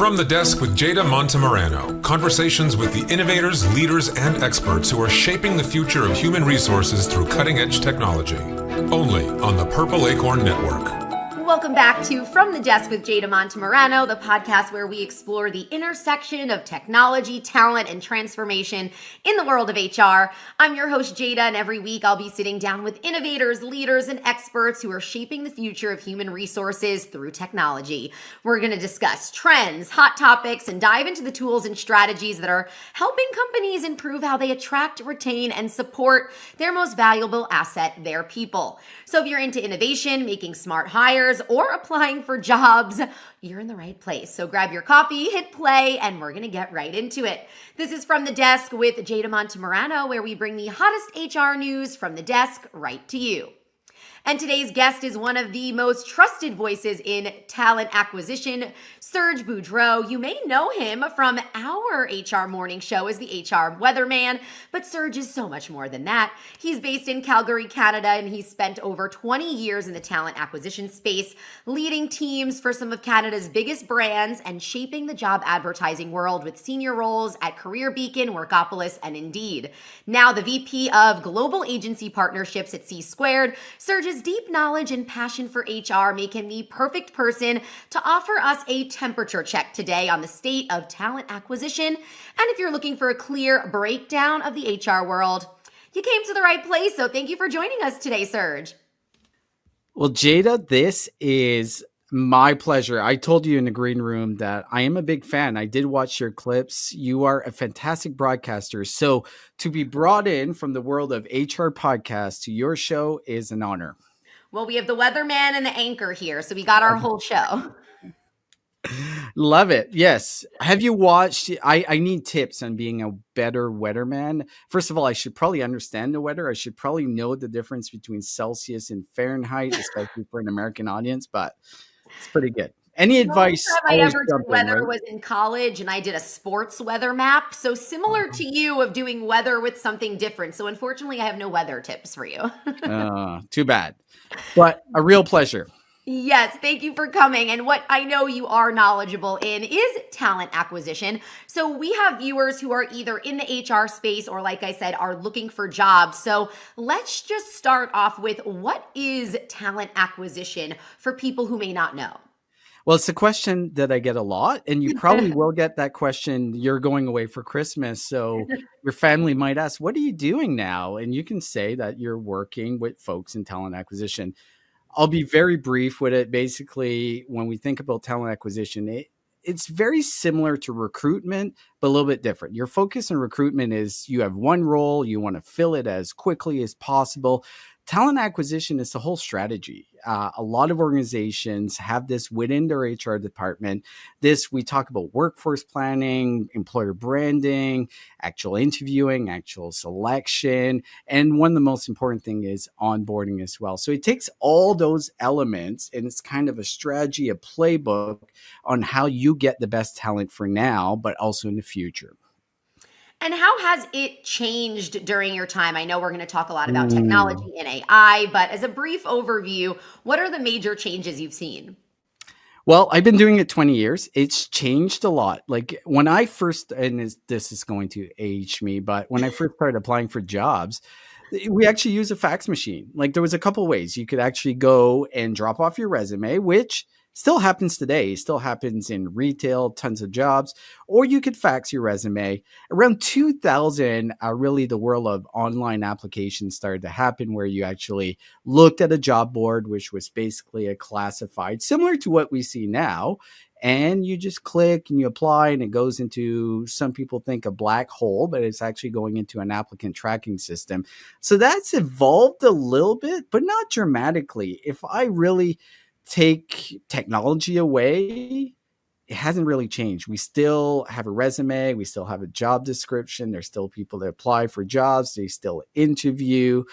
From the Desk with Jada Montemarano, conversations with the innovators, leaders, and experts who are shaping the future of human resources through cutting-edge technology. Only on the Purple Acorn Network. Welcome back to From the Desk with Jada Montemarano, the podcast where we explore the intersection of technology, talent, and transformation in the world of HR. I'm your host, Jada, and every week I'll be sitting down with innovators, leaders, and experts who are shaping the future of human resources through technology. We're going to discuss trends, hot topics, and dive into the tools and strategies that are helping companies improve how they attract, retain, and support their most valuable asset, their people. So if you're into innovation, making smart hires, or applying for jobs, you're in the right place. So grab your coffee, hit play, and we're going to get right into it. This is From the Desk with Jada Montemarano, where we bring the hottest HR news from the desk right to you. And today's guest is one of the most trusted voices in talent acquisition, Serge Boudreau. You may know him from our HR morning show as the HR Weatherman, but Serge is so much more than that. He's based in Calgary, Canada, and he's spent over 20 years in the talent acquisition space, leading teams for some of Canada's biggest brands and shaping the job advertising world with senior roles at Career Beacon, Workopolis, and Indeed. Now the VP of Global Agency Partnerships at C Squared, Serge's deep knowledge and passion for HR make him the perfect person to offer us a temperature check today on the state of talent acquisition. And if you're looking for a clear breakdown of the HR world, you came to the right place. So thank you for joining us today, Serge. Well, Jada, this is my pleasure. I told you in the green room that I am a big fan. I did watch your clips. You are a fantastic broadcaster. So to be brought in from the world of HR podcasts to your show is an honor. Well, we have the weatherman and the anchor here, so we got our whole show. Love it. Yes. Have you watched? I need tips on being a better weatherman. First of all, I should probably understand the weather. I should probably know the difference between Celsius and Fahrenheit, especially for an American audience, but it's pretty good. Any advice? The first time I ever did weather was in college, and I did a sports weather map. So similar to you of doing weather with something different. So unfortunately, I have no weather tips for you. Too bad, but a real pleasure. Yes, thank you for coming. And what I know you are knowledgeable in is talent acquisition. So we have viewers who are either in the HR space or, like I said, are looking for jobs. So let's just start off with, what is talent acquisition for people who may not know? Well, it's a question that I get a lot, and you probably will get that question. You're going away for Christmas, so your family might ask, what are you doing now? And you can say that you're working with folks in talent acquisition. I'll be very brief with it. Basically, when we think about talent acquisition, it's very similar to recruitment, but a little bit different. Your focus on recruitment is you have one role, you want to fill it as quickly as possible. Talent acquisition is the whole strategy. A lot of organizations have this within their HR department. We talk about workforce planning, employer branding, actual interviewing, actual selection. And one of the most important thing is onboarding as well. So it takes all those elements, and it's kind of a strategy, a playbook on how you get the best talent for now, but also in the future. And how has it changed during your time? I know we're going to talk a lot about technology and AI, but as a brief overview, what are the major changes you've seen? Well, I've been doing it 20 years. It's changed a lot. Like when I first, and this is going to age me, but when I first started applying for jobs, we actually used a fax machine. Like there was a couple ways you could actually go and drop off your resume, which still happens today. Still happens in retail, tons of jobs. Or you could fax your resume. Around 2000, really the world of online applications started to happen, where you actually looked at a job board, which was basically a classified, similar to what we see now. And you just click and you apply, and it goes into, some people think, a black hole, but it's actually going into an applicant tracking system. So that's evolved a little bit, but not dramatically. If I really take technology away, it hasn't really changed. We still have a resume. We still have a job description. There's still people that apply for jobs. They still interview.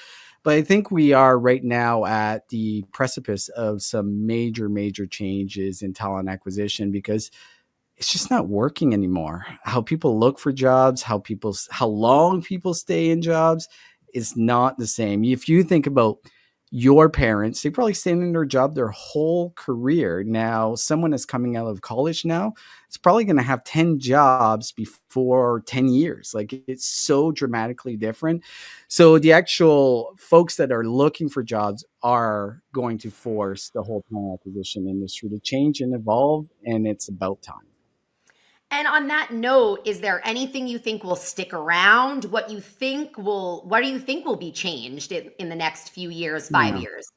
But I think we are right now at the precipice of some major, major changes in talent acquisition, because it's just not working anymore. How people look for jobs, how long people stay in jobs is not the same. If you think about your parents, they probably stayed in their job their whole career. Now, someone that's coming out of college now, it's probably going to have 10 jobs before 10 years. Like it's so dramatically different. So the actual folks that are looking for jobs are going to force the whole talent acquisition industry to change and evolve. And it's about time. And on that note, is there anything you think will stick around? What do you think will be changed in the next few years, 5 years?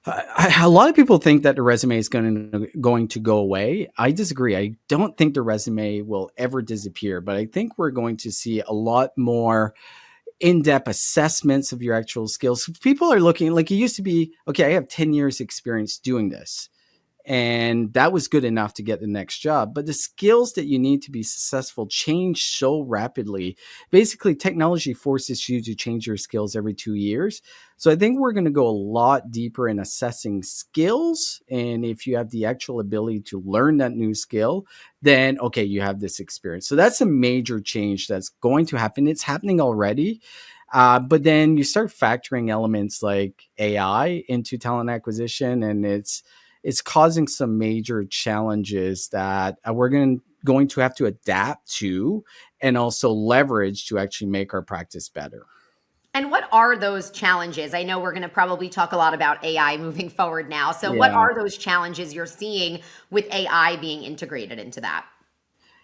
A lot of people think that the resume is going to go away. I disagree. I don't think the resume will ever disappear, but I think we're going to see a lot more in-depth assessments of your actual skills. People are looking like it used to be, okay, I have 10 years experience doing this. And that was good enough to get the next job. But the skills that you need to be successful change so rapidly. Basically, technology forces you to change your skills every 2 years. So I think we're going to go a lot deeper in assessing skills. And if you have the actual ability to learn that new skill, then, okay, you have this experience. So that's a major change that's going to happen. It's happening already. But then you start factoring elements like AI into talent acquisition, and it's causing some major challenges that we're going to have to adapt to and also leverage to actually make our practice better. And what are those challenges? I know we're going to probably talk a lot about AI moving forward now. So, what Yeah. are those challenges you're seeing with AI being integrated into that?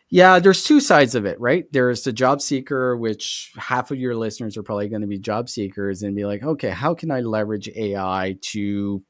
Yeah, there's two sides of it, right? There's the job seeker, which half of your listeners are probably going to be job seekers and be like, okay, how can I leverage AI to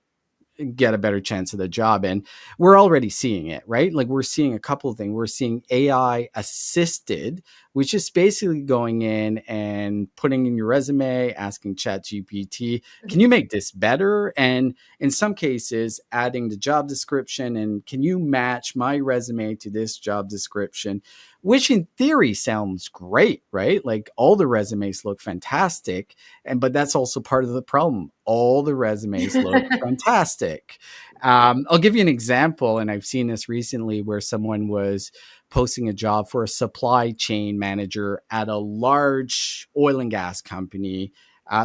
get a better chance of the job? And we're already seeing it, right? Like we're seeing a couple of things. We're seeing AI assisted, which is basically going in and putting in your resume, asking ChatGPT, can you make this better? And in some cases, adding the job description and can you match my resume to this job description? Which in theory sounds great, right? Like all the resumes look fantastic. But that's also part of the problem. All the resumes look fantastic. I'll give you an example, and I've seen this recently where someone was posting a job for a supply chain manager at a large oil and gas company.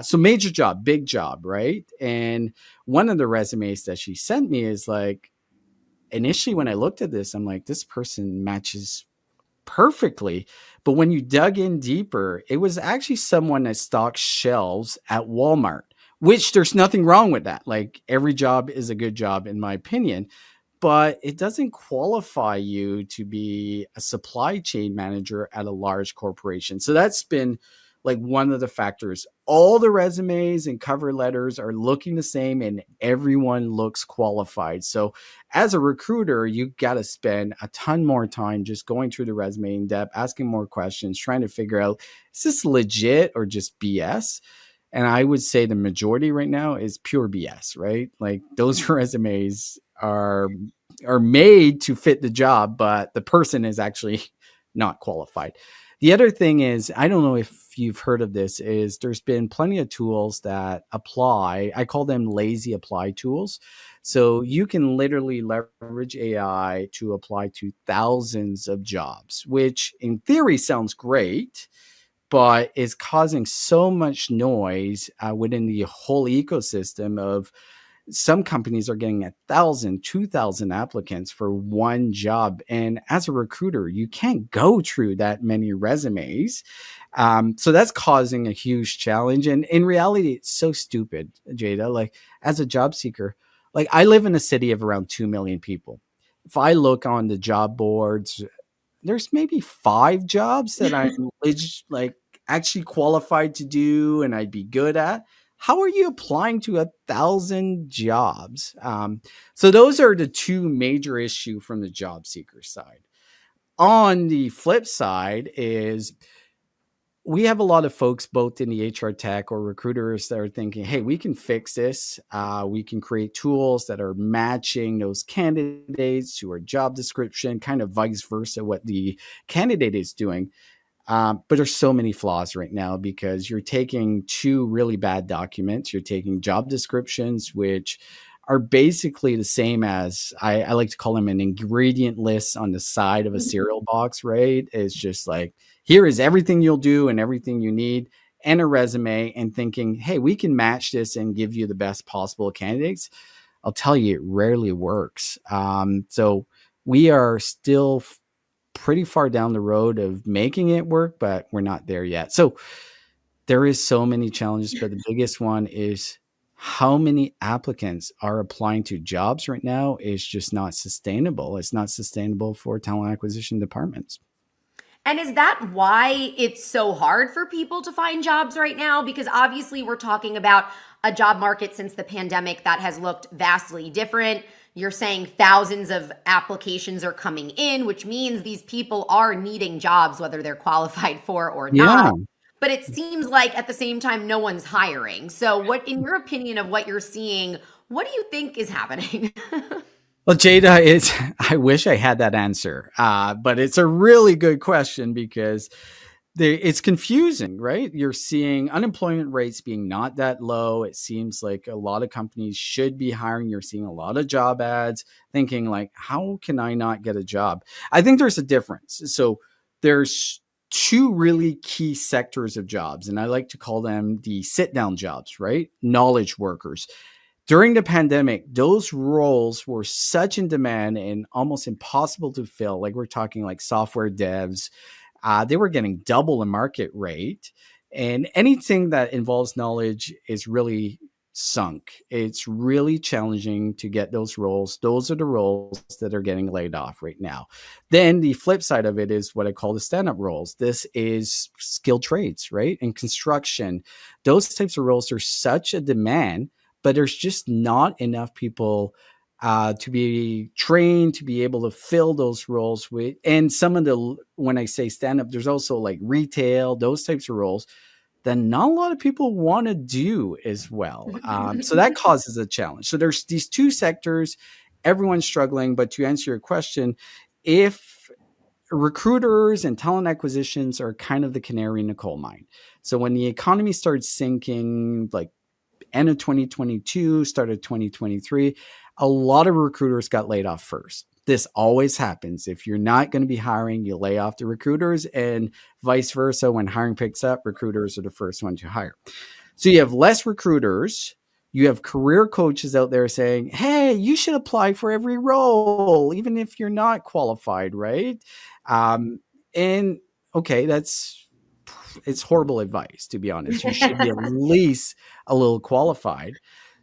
So major job, big job, right? And one of the resumes that she sent me is like, initially when I looked at this, I'm like, this person matches perfectly. But when you dug in deeper, it was actually someone that stocks shelves at Walmart, which there's nothing wrong with that. Like every job is a good job, in my opinion, but it doesn't qualify you to be a supply chain manager at a large corporation. So that's been like one of the factors. All the resumes and cover letters are looking the same and everyone looks qualified. So as a recruiter, you got to spend a ton more time just going through the resume in depth, asking more questions, trying to figure out, is this legit or just BS? And I would say the majority right now is pure BS, right? Like those resumes are made to fit the job, but the person is actually not qualified. The other thing is, I don't know if you've heard of this, is there's been plenty of tools that apply. I call them lazy apply tools. So you can literally leverage AI to apply to thousands of jobs, which in theory sounds great, but is causing so much noise within the whole ecosystem of some companies are getting 1,000, 2,000 applicants for one job. And as a recruiter, you can't go through that many resumes. So that's causing a huge challenge. And in reality, it's so stupid, Jada. Like as a job seeker, like I live in a city of around 2 million people. If I look on the job boards, there's maybe 5 jobs that I'm like actually qualified to do and I'd be good at. How are you applying to 1,000 jobs? So those are the two major issue from the job seeker side. On the flip side is we have a lot of folks both in the HR tech or recruiters that are thinking, hey, we can fix this. We can create tools that are matching those candidates to our job description, kind of vice versa what the candidate is doing. But there's so many flaws right now because you're taking two really bad documents. You're taking job descriptions, which are basically the same as I like to call them an ingredient list on the side of a cereal box, right? It's just like, here is everything you'll do and everything you need. and a resume and thinking, hey, we can match this and give you the best possible candidates, I'll tell you, it rarely works. So we are still pretty far down the road of making it work, but we're not there yet. So there is so many challenges, but the biggest one is how many applicants are applying to jobs right now is just not sustainable. It's not sustainable for talent acquisition departments. And is that why it's so hard for people to find jobs right now? Because obviously, we're talking about a job market since the pandemic that has looked vastly different. You're saying thousands of applications are coming in, which means these people are needing jobs, whether they're qualified for or Yeah. not. But it seems like at the same time, no one's hiring. So, what, in your opinion of what you're seeing, what do you think is happening? Well, Jada, I wish I had that answer, but it's a really good question because it's confusing, right? You're seeing unemployment rates being not that low. It seems like a lot of companies should be hiring. You're seeing a lot of job ads thinking like, how can I not get a job? I think there's a difference. So there's two really key sectors of jobs, and I like to call them the sit down jobs, right? Knowledge workers. During the pandemic, those roles were such in demand and almost impossible to fill. Like we're talking like software devs, they were getting double the market rate. And anything that involves knowledge is really sunk. It's really challenging to get those roles. Those are the roles that are getting laid off right now. Then the flip side of it is what I call the stand-up roles. This is skilled trades, right? And construction. Those types of roles are such a demand, but there's just not enough people to be trained to be able to fill those roles with. And some of the, when I say stand up, there's also like retail, those types of roles that not a lot of people want to do as well. So that causes a challenge. So there's these two sectors, everyone's struggling. But to answer your question, if recruiters and talent acquisitions are kind of the canary in the coal mine. So when the economy starts sinking, like end of 2022, start of 2023, a lot of recruiters got laid off first. This always happens. If you're not going to be hiring, you lay off the recruiters, and vice versa. When hiring picks up, recruiters are the first one to hire. So you have less recruiters. You have career coaches out there saying, hey, you should apply for every role, even if you're not qualified, right? And okay, it's horrible advice, to be honest. You should be at least a little qualified.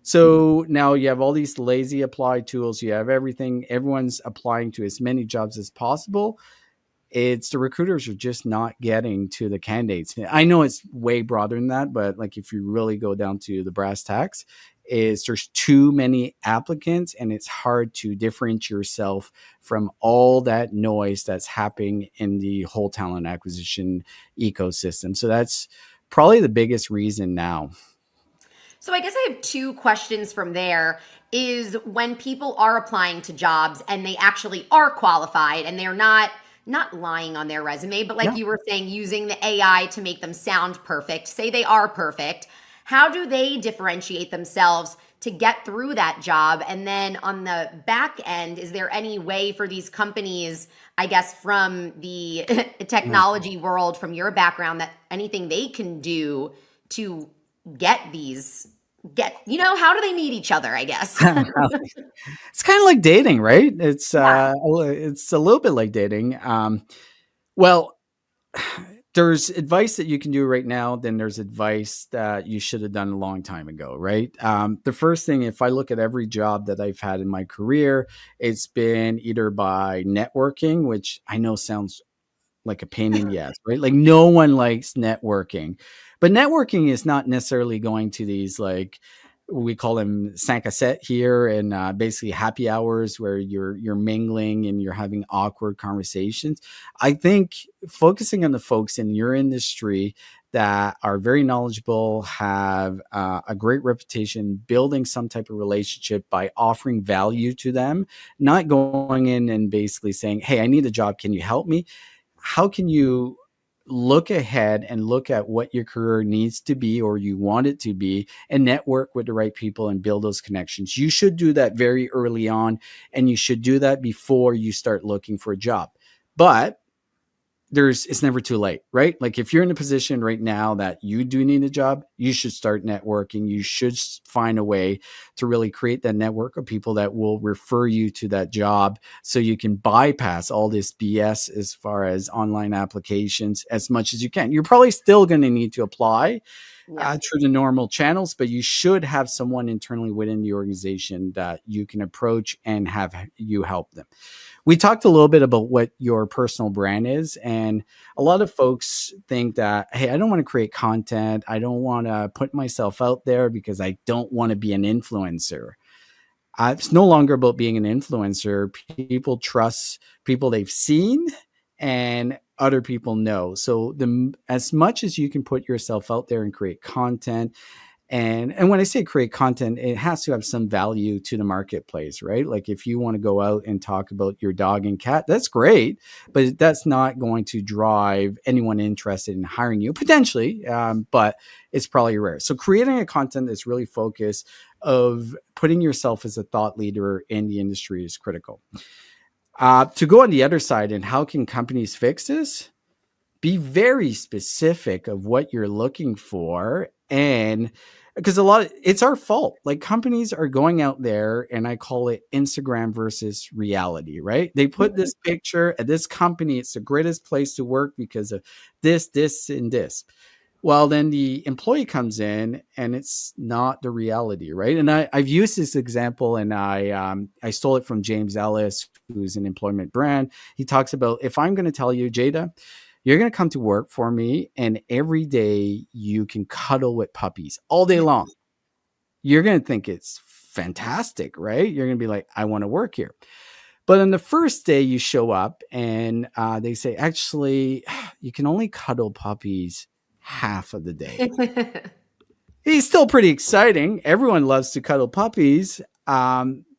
So now you have all these lazy apply tools. You have everything. Everyone's applying to as many jobs as possible. It's the recruiters are just not getting to the candidates. I know it's way broader than that, but like if you really go down to the brass tacks, is there's too many applicants and it's hard to differentiate yourself from all that noise that's happening in the whole talent acquisition ecosystem. So that's probably the biggest reason now. So I guess I have two questions from there. Is when people are applying to jobs and they actually are qualified and they're not lying on their resume, but like Yeah. you were saying, using the AI to make them sound perfect, say they are perfect, how do they differentiate themselves to get through that job? And then on the back end, is there any way for these companies, I guess from the technology world, from your background, that anything they can do to get how do they meet each other, I guess? It's kind of like dating, right? Yeah. It's a little bit like dating. Well, there's advice that you can do right now. Then there's advice that you should have done a long time ago, right? The first thing, if I look at every job that I've had in my career, it's been either by networking, which I know sounds like a pain in the ass, right? Like no one likes networking, but networking is not necessarily going to these like we call them 5 à 7 here, and basically happy hours where you're mingling and you're having awkward conversations. I think focusing on the folks in your industry that are very knowledgeable, have a great reputation, building some type of relationship by offering value to them, not going in and basically saying, hey, I need a job, can you help me? How can you look ahead and look at what your career needs to be or you want it to be and network with the right people and build those connections? You should do that very early on, and you should do that before you start looking for a job. But it's never too late, right? Like if you're in a position right now that you do need a job, you should start networking. You should find a way to really create that network of people that will refer you to that job so you can bypass all this BS as far as online applications as much as you can. You're probably still going to need to apply Yeah. through the normal channels, but you should have someone internally within the organization that you can approach and have you help them. We talked a little bit about what your personal brand is. And a lot of folks think that, hey, I don't want to create content. I don't want to put myself out there because I don't want to be an influencer. It's no longer about being an influencer. People trust people they've seen and other people know. So as much as you can put yourself out there and create content, and when I say create content, it has to have some value to the marketplace, right? Like if you want to go out and talk about your dog and cat, that's great, but that's not going to drive anyone interested in hiring you potentially, but it's probably rare. So creating a content that's really focused of putting yourself as a thought leader in the industry is critical. To go on the other side, and how can companies fix this? Be very specific of what you're looking for. And because it's our fault. Like companies are going out there, and I call it Instagram versus reality, right? They put this picture at this company. It's the greatest place to work because of this, and this. Well, then the employee comes in and it's not the reality, right? And I've used this example, and I stole it from James Ellis, who's an employment brand. He talks about, if I'm going to tell you, Jada, you're going to come to work for me, and every day you can cuddle with puppies all day long. You're going to think it's fantastic, right? You're going to be like, I want to work here. But on the first day you show up and they say, actually, you can only cuddle puppies half of the day. He's still pretty exciting. Everyone loves to cuddle puppies.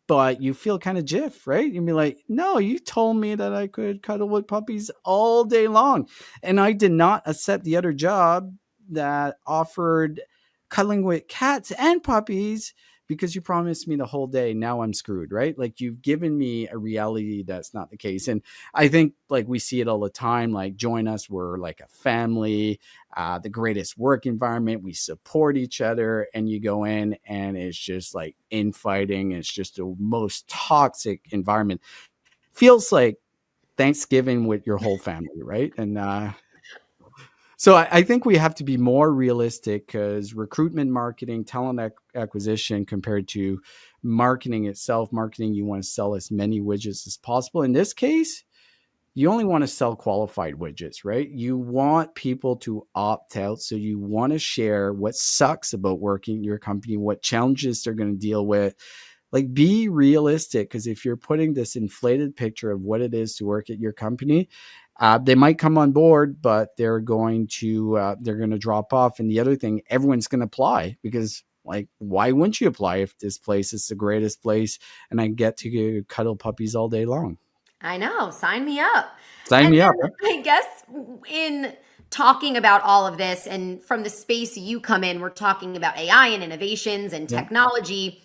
But you feel kind of jiff, right? You'd be like, no, you told me that I could cuddle with puppies all day long. And I did not accept the other job that offered cuddling with cats and puppies because you promised me the whole day. Now I'm screwed, right? Like you've given me a reality that's not the case. And I think like we see it all the time, like join us, we're like a family, the greatest work environment, we support each other, and you go in and it's just like infighting. It's just the most toxic environment. Feels like Thanksgiving with your whole family, right? And so I think we have to be more realistic because recruitment marketing, talent acquisition compared to marketing itself, marketing, you want to sell as many widgets as possible. In this case, you only want to sell qualified widgets, right? You want people to opt out. So you want to share what sucks about working in your company, what challenges they're going to deal with. Like be realistic, because if you're putting this inflated picture of what it is to work at your company, they might come on board, but they're going to drop off. And the other thing, everyone's going to apply because, like, why wouldn't you apply if this place is the greatest place and I get to cuddle puppies all day long? I know. Sign me up. Sign And me up. then I guess in talking about all of this, and from the space you come in, we're talking about AI and innovations and technology,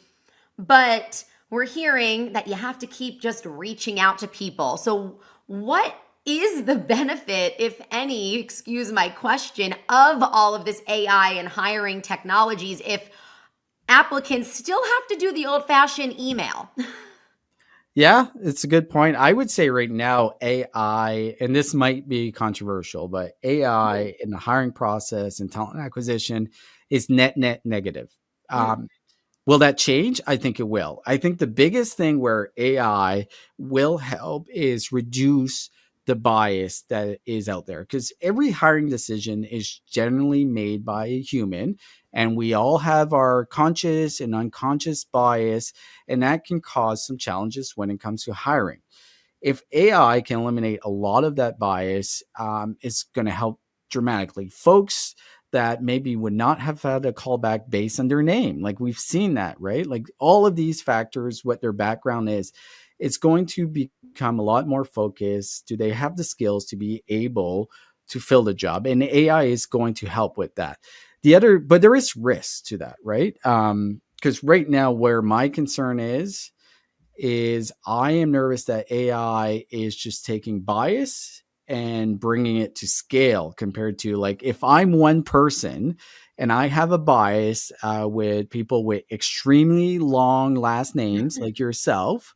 but we're hearing that you have to keep just reaching out to people. So what is the benefit, if any, excuse my question, of all of this AI and hiring technologies if applicants still have to do the old-fashioned email? Yeah, it's a good point. I would say right now, AI, and this might be controversial, but AI in the hiring process and talent acquisition is net negative. Um, Will that change? I think it will. I think the biggest thing where AI will help is reduce the bias that is out there, because every hiring decision is generally made by a human, and we all have our conscious and unconscious bias, and that can cause some challenges when it comes to hiring. If AI can eliminate a lot of that bias, it's going to help dramatically. Folks that maybe would not have had a callback based on their name, like we've seen that, right? Like all of these factors, what their background is, it's going to become a lot more focused. Do they have the skills to be able to fill the job? And AI is going to help with that. But there is risk to that, right? Because right now, where my concern is I am nervous that AI is just taking bias and bringing it to scale compared to like if I'm one person and I have a bias with people with extremely long last names like yourself,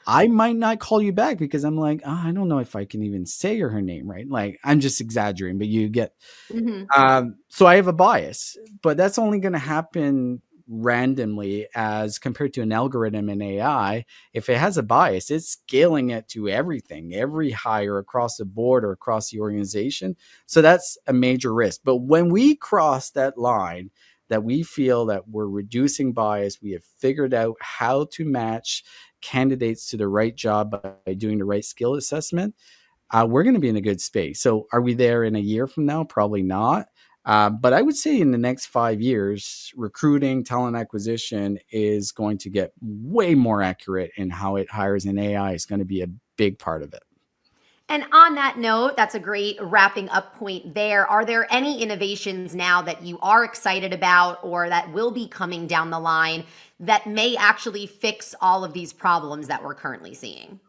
I might not call you back because I'm like, oh, I don't know if I can even say her name right. Like I'm just exaggerating, but you get Mhm. so I have a bias, but that's only going to happen randomly as compared to an algorithm in AI. If it has a bias, it's scaling it to everything, every hire across the board or across the organization. So that's a major risk. But when we cross that line, that we feel that we're reducing bias, we have figured out how to match candidates to the right job by doing the right skill assessment, we're going to be in a good space. So, are we there in a year from now? Probably not. But I would say in the next 5 years, recruiting, talent acquisition is going to get way more accurate in how it hires, and AI is going to be a big part of it. And on that note, that's a great wrapping up point there. Are there any innovations now that you are excited about or that will be coming down the line that may actually fix all of these problems that we're currently seeing?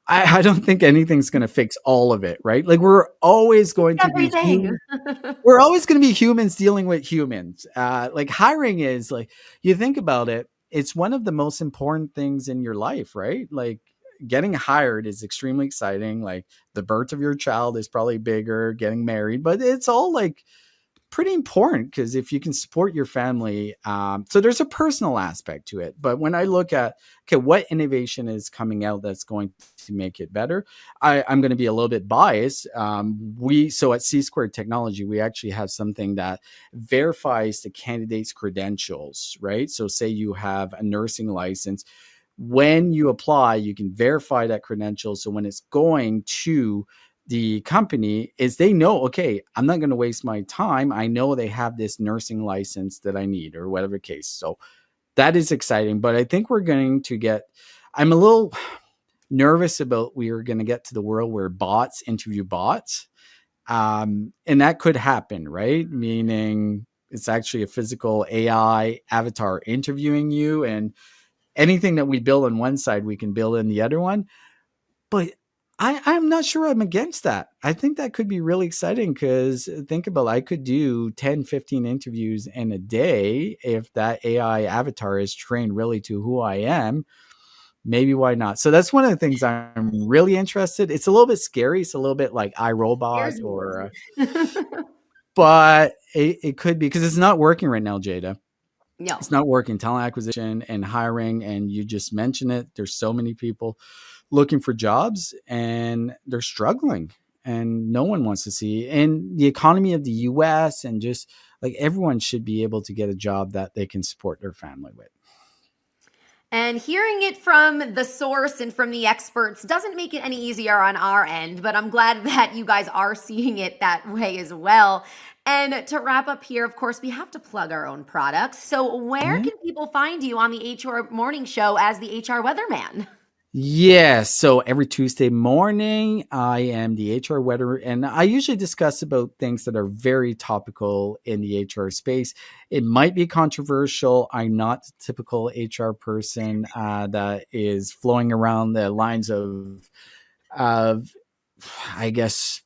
I don't think anything's going to fix all of it, right? Like we're always Fix going to be everything. we're always going to be humans dealing with humans. Like hiring is like, you think about it, it's one of the most important things in your life, right? Like getting hired is extremely exciting. Like the birth of your child is probably bigger, getting married, but it's all like pretty important because if you can support your family, so there's a personal aspect to it. But when I look at okay, what innovation is coming out that's going to make it better, I'm going to be a little bit biased. We so at C Squared Technology, we actually have something that verifies the candidate's credentials, right? So say you have a nursing license. When you apply, you can verify that credential. So when it's going to the company is they know, okay, I'm not going to waste my time. I know they have this nursing license that I need or whatever case. So that is exciting, but I think we're going to get, I'm a little nervous about we are going to get to the world where bots interview bots. And that could happen, right? Meaning it's actually a physical AI avatar interviewing you, and anything that we build on one side, we can build in the other one. But I'm not sure I'm against that. I think that could be really exciting because think about it, I could do 10, 15 interviews in a day if that AI avatar is trained really to who I am. Maybe why not? So that's one of the things I'm really interested. It's a little bit scary. It's a little bit like Scares iRobot or, me. but it could be because it's not working right now, Jada. No. It's not working. Talent acquisition and hiring, and you just mentioned it. There's so many people looking for jobs and they're struggling and no one wants to see. And the economy of the US and just like everyone should be able to get a job that they can support their family with. And hearing it from the source and from the experts doesn't make it any easier on our end, but I'm glad that you guys are seeing it that way as well. And to wrap up here, of course, we have to plug our own products. So, where Mhm. can people find you on the HR Morning Show as the HR Weatherman? Yeah, so every Tuesday morning, I am the HR weather, and I usually discuss about things that are very topical in the HR space. It might be controversial. I'm not the typical HR person that is flowing around the lines of, I guess,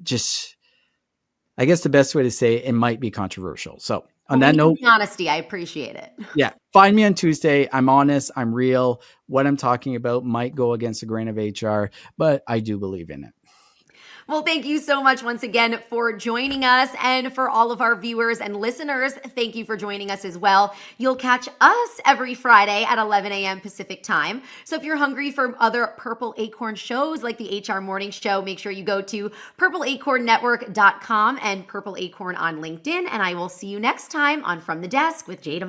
just I guess the best way to say it might be controversial. So on Well, we that need note, the honesty. I appreciate it. yeah, find me on Tuesday. I'm honest. I'm real. What I'm talking about might go against the grain of HR, but I do believe in it. Well, thank you so much once again for joining us. And for all of our viewers and listeners, thank you for joining us as well. You'll catch us every Friday at 11 a.m. Pacific time. So if you're hungry for other Purple Acorn shows like the HR Morning Show, make sure you go to purpleacornnetwork.com and Purple Acorn on LinkedIn. And I will see you next time on From the Desk with Jada.